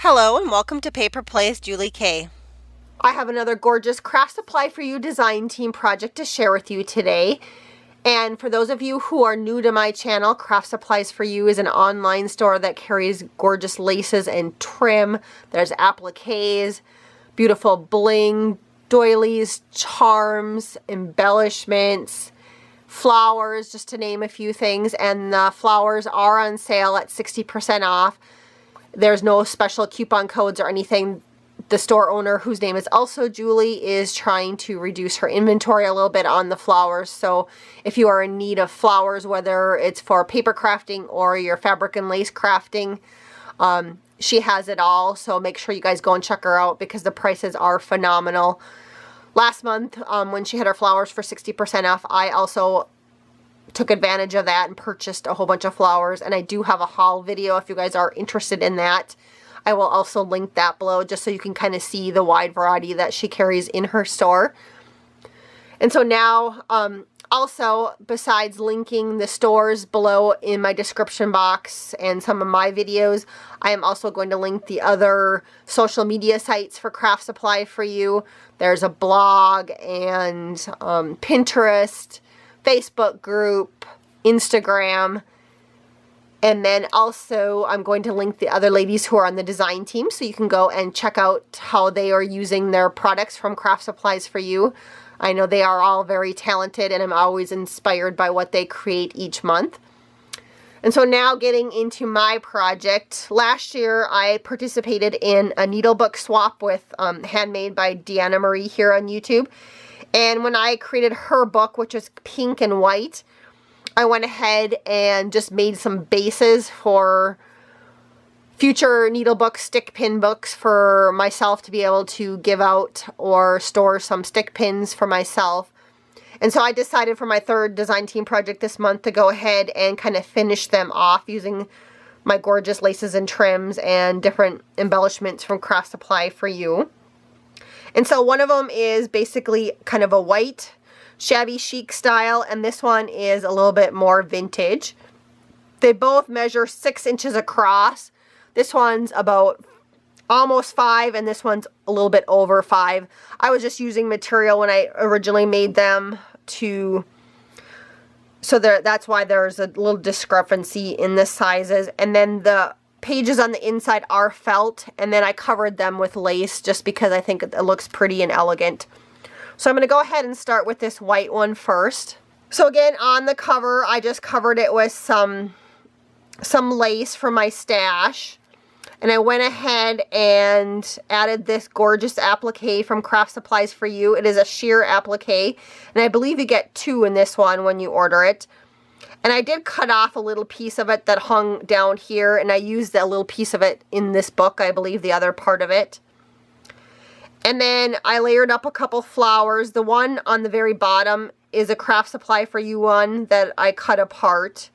Hello and welcome to Paper Plays Julie K. I have another gorgeous Kraft Supply for You design team project to share with you today. And for those of you who are new to my channel, Kraft Supplies for You is an online store that carries gorgeous laces and trim. There's appliques, beautiful bling, doilies, charms, embellishments, flowers, just to name a few things. And the flowers are on sale at 60% off. There's no special coupon codes or anything. The store owner, whose name is also Julie, is trying to reduce her inventory a little bit on the flowers. So if you are in need of flowers, whether it's for paper crafting or your fabric and lace crafting, she has it all. So make sure you guys go and check her out because the prices are phenomenal. Last month, when she had her flowers for 60% off, I also took advantage of that and purchased a whole bunch of flowers, and I do have a haul video if you guys are interested in that. I will also link that below just so you can kind of see the wide variety that she carries in her store. And so now, also, besides linking the stores below in my description box and some of my videos, I am also going to link the other social media sites for Kraft Supply for You. There's a blog and Pinterest, Facebook group, Instagram, and then also I'm going to link the other ladies who are on the design team so you can go and check out how they are using their products from Kraft Supplies for You. I know they are all very talented and I'm always inspired by what they create each month. And so now getting into my project. Last year I participated in a needlebook swap with Handmade by Deanna Marie here on YouTube. And when I created her book, which is pink and white, I went ahead and just made some bases for future needlebook stick pin books for myself to be able to give out or store some stick pins for myself. And so I decided for my third design team project this month to go ahead and kind of finish them off using my gorgeous laces and trims and different embellishments from Kraft Supply for You. And so one of them is basically kind of a white shabby chic style, and this one is a little bit more vintage. They both measure 6 inches across. This one's about almost 5 and this one's a little bit over 5. I was just using material when I originally made them that's why there's a little discrepancy in the sizes. And then the pages on the inside are felt, and then I covered them with lace just because I think it looks pretty and elegant. So I'm going to go ahead and start with this white one first. So again, on the cover, I just covered it with some lace from my stash. And I went ahead and added this gorgeous applique from Kraft Supplies for You. It is a sheer applique, and I believe you get 2 in this one when you order it. And I did cut off a little piece of it that hung down here, and I used a little piece of it in this book, I believe, the other part of it. And then I layered up a couple flowers. The one on the very bottom is a Kraft Supply for You one that I cut apart.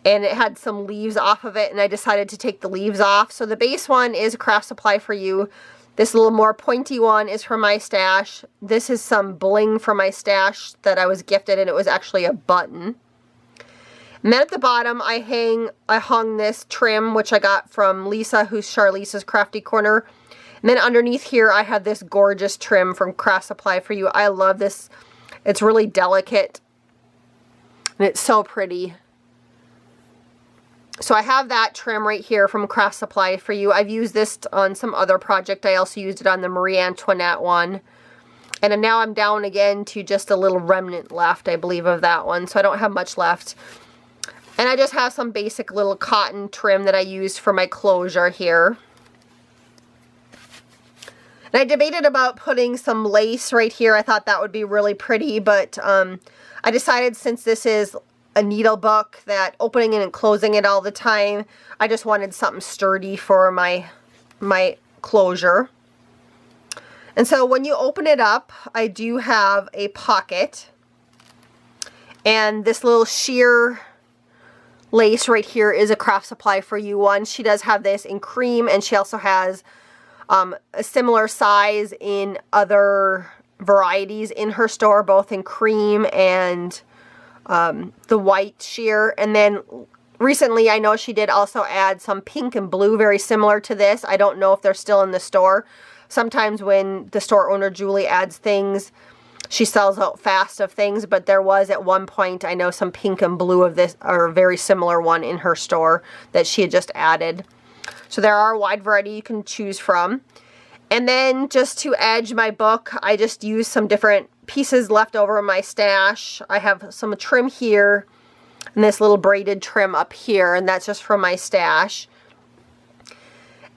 And it had some leaves off of it, and I decided to take the leaves off. So the base one is Kraft Supply for You. This little more pointy one is from my stash. This is some bling from my stash that I was gifted, and it was actually a button. And then at the bottom, I hung this trim, which I got from Lisa, who's Charlize's Crafty Corner. And then underneath here, I have this gorgeous trim from Kraft Supply for You. I love this. It's really delicate, and it's so pretty. So I have that trim right here from Kraft Supply for You. I've used this on some other project. I also used it on the Marie Antoinette one. And now I'm down again to just a little remnant left, I believe, of that one. So I don't have much left. And I just have some basic little cotton trim that I used for my closure here. And I debated about putting some lace right here. I thought that would be really pretty, but I decided since this is a needle book that opening it and closing it all the time, I just wanted something sturdy for my closure. And so when you open it up, I do have a pocket. And this little sheer lace right here is a Kraft Supply for You one. She does have this in cream, and she also has a similar size in other varieties in her store, both in cream and the white sheer. And then recently I know she did also add some pink and blue very similar to this. I don't know if they're still in the store. Sometimes when the store owner Julie adds things, she sells out fast of things, but there was at one point, I know, some pink and blue of this, or a very similar one in her store that she had just added. So there are a wide variety you can choose from. And then just to edge my book, I just used some different pieces left over in my stash. I have some trim here and this little braided trim up here, and that's just from my stash.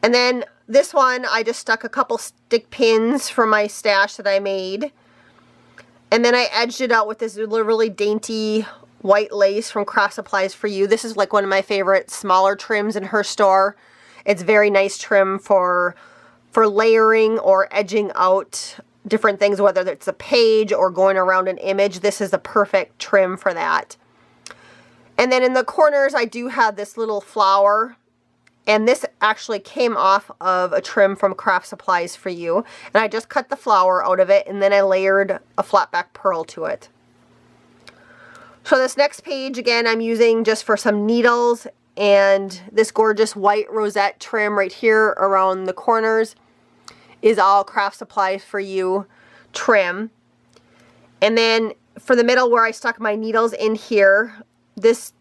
And then this one, I just stuck a couple stick pins from my stash that I made. And then I edged it out with this really dainty white lace from Kraft Supplies for You. This is like one of my favorite smaller trims in her store. It's very nice trim for layering or edging out different things, whether it's a page or going around an image. This is the perfect trim for that. And then in the corners, I do have this little flower. And this actually came off of a trim from Kraft Supplies for You. And I just cut the flower out of it, and then I layered a flat back pearl to it. So this next page, again, I'm using just for some needles and this gorgeous white rosette trim right here around the corners is all Kraft Supplies for You trim. And then for the middle where I stuck my needles in here, this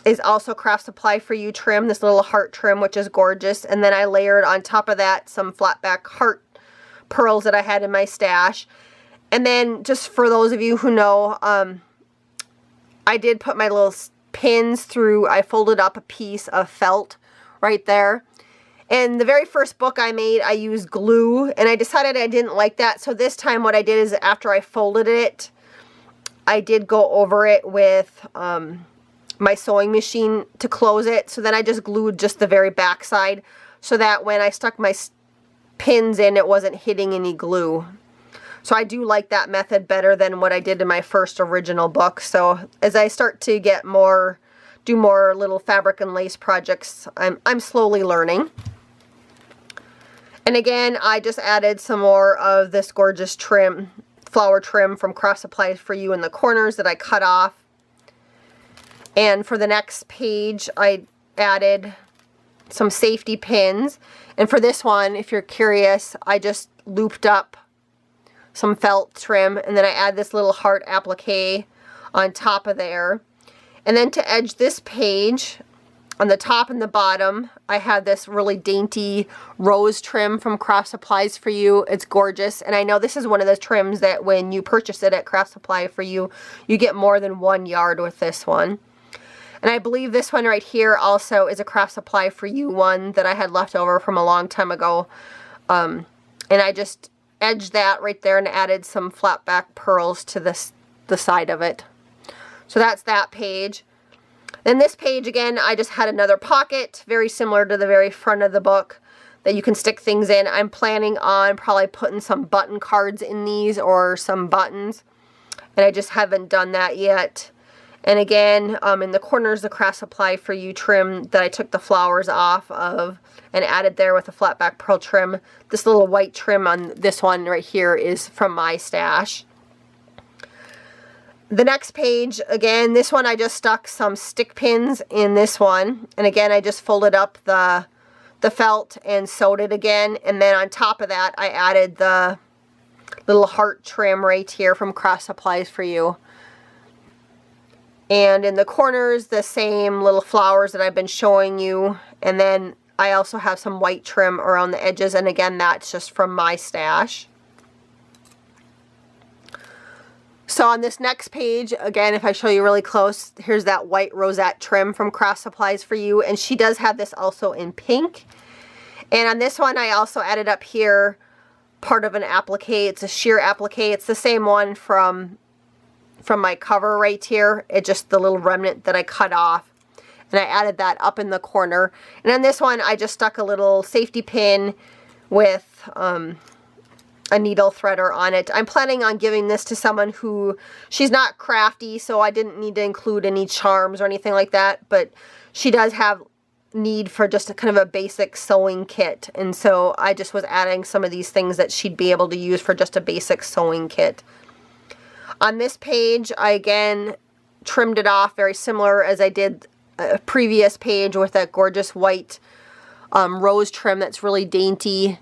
is also Kraft Supply for You trim, this little heart trim, which is gorgeous. And then I layered on top of that some flat back heart pearls that I had in my stash. And then just for those of you who know, I did put my little pins through, I folded up a piece of felt right there. And the very first book I made, I used glue, and I decided I didn't like that. So this time what I did is after I folded it, I did go over it with my sewing machine to close it. So then I just glued just the very back side so that when I stuck my pins in, it wasn't hitting any glue. So I do like that method better than what I did in my first original book. So as I start to get more, do more little fabric and lace projects, I'm slowly learning. And again, I just added some more of this gorgeous trim, flower trim from Kraft Supplies for You in the corners that I cut off. And for the next page, I added some safety pins. And for this one, if you're curious, I just looped up some felt trim, and then I add this little heart applique on top of there. And then to edge this page, on the top and the bottom, I had this really dainty rose trim from Kraft Supplies for You. It's gorgeous, and I know this is one of those trims that when you purchase it at Kraft Supply for You, you get more than 1 yard with this one. And I believe this one right here also is a Kraft Supply for You one that I had left over from a long time ago. And I just edged that right there and added some flat back pearls to the side of it. So that's that page. Then this page, again, I just had another pocket, very similar to the very front of the book, that you can stick things in. I'm planning on probably putting some button cards in these or some buttons, and I just haven't done that yet. And again, in the corners, the Kraft Supply for You trim that I took the flowers off of and added there with a flat back pearl trim. This little white trim on this one right here is from my stash. The next page, again, this one I just stuck some stick pins in this one. And again, I just folded up the felt and sewed it again. And then on top of that, I added the little heart trim right here from Kraft Supplies for You. And in the corners, the same little flowers that I've been showing you. And then I also have some white trim around the edges. And again, that's just from my stash. So on this next page, again, if I show you really close, here's that white rosette trim from Kraft Supplies for You. And she does have this also in pink. And on this one, I also added up here part of an applique. It's a sheer applique. It's the same one from my cover right here. It's just the little remnant that I cut off. And I added that up in the corner. And on this one, I just stuck a little safety pin with a needle threader on it. I'm planning on giving this to someone who, she's not crafty, so I didn't need to include any charms or anything like that, but she does have need for just a kind of a basic sewing kit. And so I just was adding some of these things that she'd be able to use for just a basic sewing kit. On this page, I again trimmed it off very similar as I did previous page with that gorgeous white rose trim that's really dainty.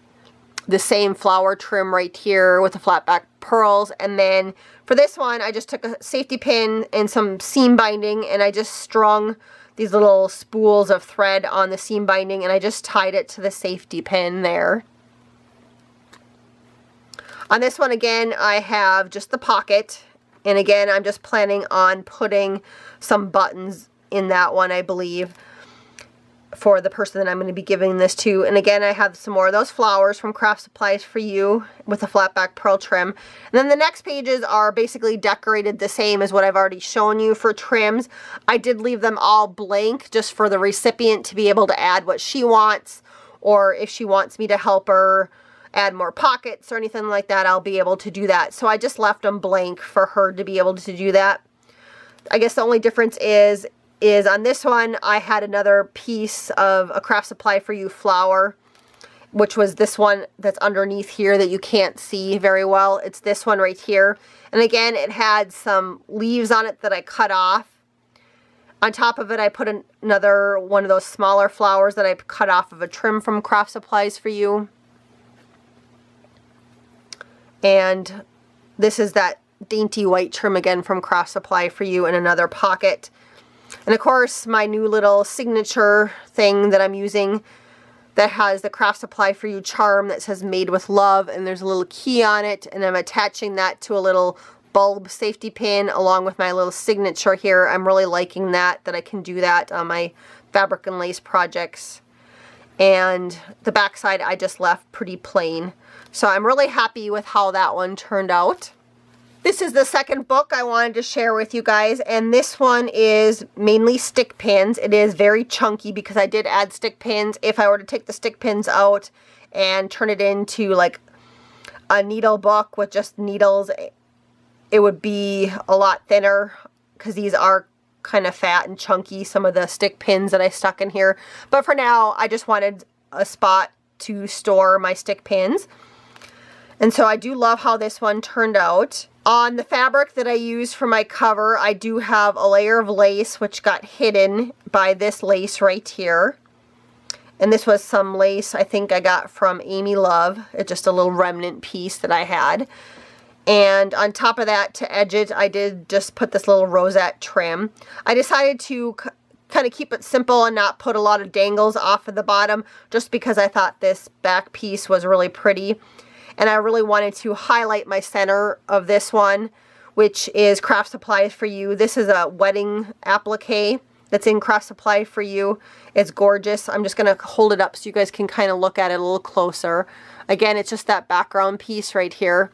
The same flower trim right here with the flat back pearls. And then for this one, I just took a safety pin and some seam binding, and I just strung these little spools of thread on the seam binding, and I just tied it to the safety pin there. On this one, again, I have just the pocket, and again, I'm just planning on putting some buttons in that one, I believe, for the person that I'm going to be giving this to. And again, I have some more of those flowers from Kraft Supplies for You with a flat back pearl trim. And then the next pages are basically decorated the same as what I've already shown you for trims. I did leave them all blank just for the recipient to be able to add what she wants, or if she wants me to help her add more pockets or anything like that, I'll be able to do that. So I just left them blank for her to be able to do that. I guess the only difference is on this one, I had another piece of a Kraft Supply for You flower, which was this one that's underneath here that you can't see very well. It's this one right here. And again, it had some leaves on it that I cut off. On top of it, I put another one of those smaller flowers that I cut off of a trim from Kraft Supplies for You. And this is that dainty white trim again from Kraft Supply for You in another pocket. And of course, my new little signature thing that I'm using that has the Kraft Supply for You charm that says made with love, and there's a little key on it, and I'm attaching that to a little bulb safety pin along with my little signature here. I'm really liking that I can do that on my fabric and lace projects. And the back side I just left pretty plain. So I'm really happy with how that one turned out. This is the second book I wanted to share with you guys, and this one is mainly stick pins. It is very chunky because I did add stick pins. If I were to take the stick pins out and turn it into like a needle book with just needles, it would be a lot thinner because these are kind of fat and chunky, some of the stick pins that I stuck in here. But for now, I just wanted a spot to store my stick pins. And so I do love how this one turned out. On the fabric that I used for my cover, I do have a layer of lace which got hidden by this lace right here. And this was some lace I think I got from Amy Love. It's just a little remnant piece that I had. And on top of that, to edge it, I did just put this little rosette trim. I decided to kind of keep it simple and not put a lot of dangles off of the bottom, just because I thought this back piece was really pretty. And I really wanted to highlight my center of this one, which is Kraft Supplies for You. This is a wedding applique that's in Kraft Supply for You. It's gorgeous. I'm just going to hold it up so you guys can kind of look at it a little closer. Again, it's just that background piece right here.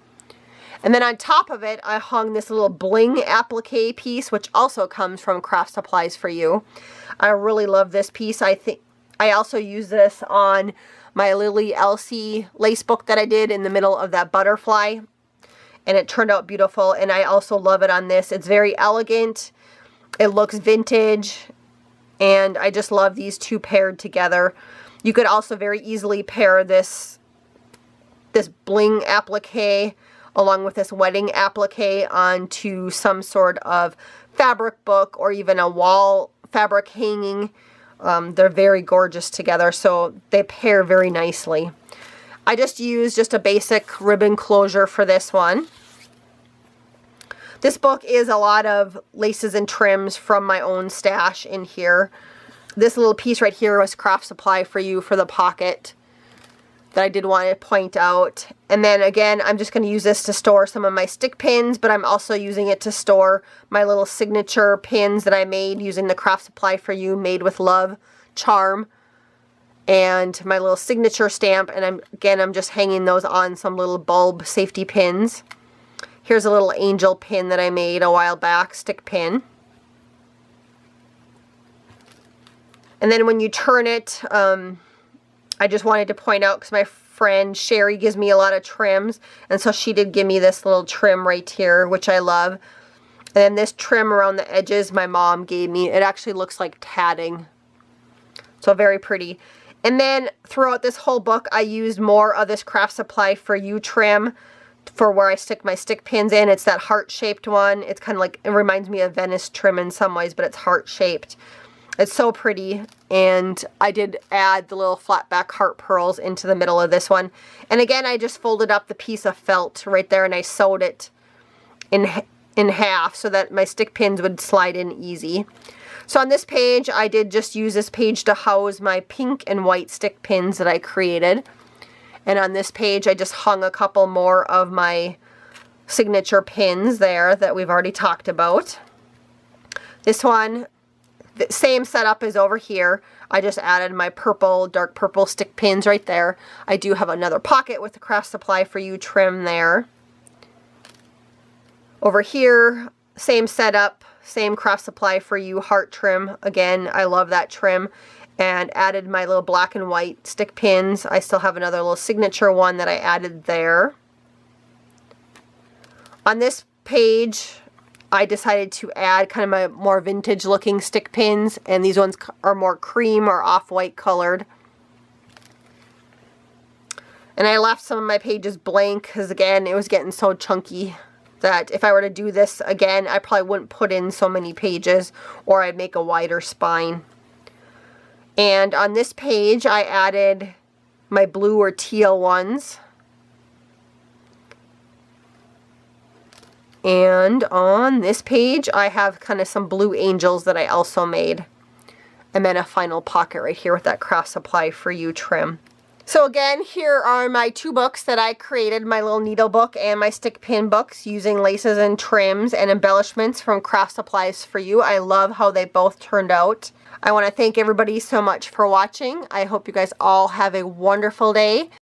And then on top of it, I hung this little bling applique piece, which also comes from Kraft Supplies for You. I really love this piece. I think I also use this on my Lily Elsie lace book that I did in the middle of that butterfly, and it turned out beautiful. And I also love it on this. It's very elegant, it looks vintage, and I just love these two paired together. You could also very easily pair this bling applique along with this wedding applique onto some sort of fabric book or even a wall fabric hanging. They're very gorgeous together, so they pair very nicely. I just used a basic ribbon closure for this one. This book is a lot of laces and trims from my own stash in here. This little piece right here was Kraft Supply for You for the pocket that I did want to point out. And then again, I'm just going to use this to store some of my stick pins, but I'm also using it to store my little signature pins that I made using the Kraft Supply for You Made with Love charm and my little signature stamp. And I'm just hanging those on some little bulb safety pins. Here's a little angel pin that I made a while back, stick pin. And then when you turn it, I just wanted to point out, because my friend Sherry gives me a lot of trims, and so she did give me this little trim right here, which I love. And then this trim around the edges my mom gave me. It actually looks like tatting. So very pretty. And then throughout this whole book, I used more of this Kraft Supply for You trim for where I stick my stick pins in. It's that heart-shaped one. It's kind of like, it reminds me of Venice trim in some ways, but it's heart-shaped. It's so pretty, and I did add the little flat back heart pearls into the middle of this one. And again, I just folded up the piece of felt right there and I sewed it in half so that my stick pins would slide in easy. So on this page, I did just use this page to house my pink and white stick pins that I created. And on this page, I just hung a couple more of my signature pins there that we've already talked about. This one, the same setup as over here. I just added my purple, dark purple stick pins right there. I do have another pocket with the Kraft Supply for You trim there. Over here, same setup, same Kraft Supply for You heart trim. Again, I love that trim. And added my little black and white stick pins. I still have another little signature one that I added there. On this page, I decided to add kind of my more vintage looking stick pins, and these ones are more cream or off-white colored. And I left some of my pages blank because again, it was getting so chunky that if I were to do this again, I probably wouldn't put in so many pages, or I'd make a wider spine. And on this page, I added my blue or teal ones. And on this page, I have kind of some blue angels that I also made. And then a final pocket right here with that Kraft Supply for You trim. So again, here are my two books that I created, my little needle book and my stick pin books, using laces and trims and embellishments from Kraft Supplies for You. I love how they both turned out. I want to thank everybody so much for watching. I hope you guys all have a wonderful day.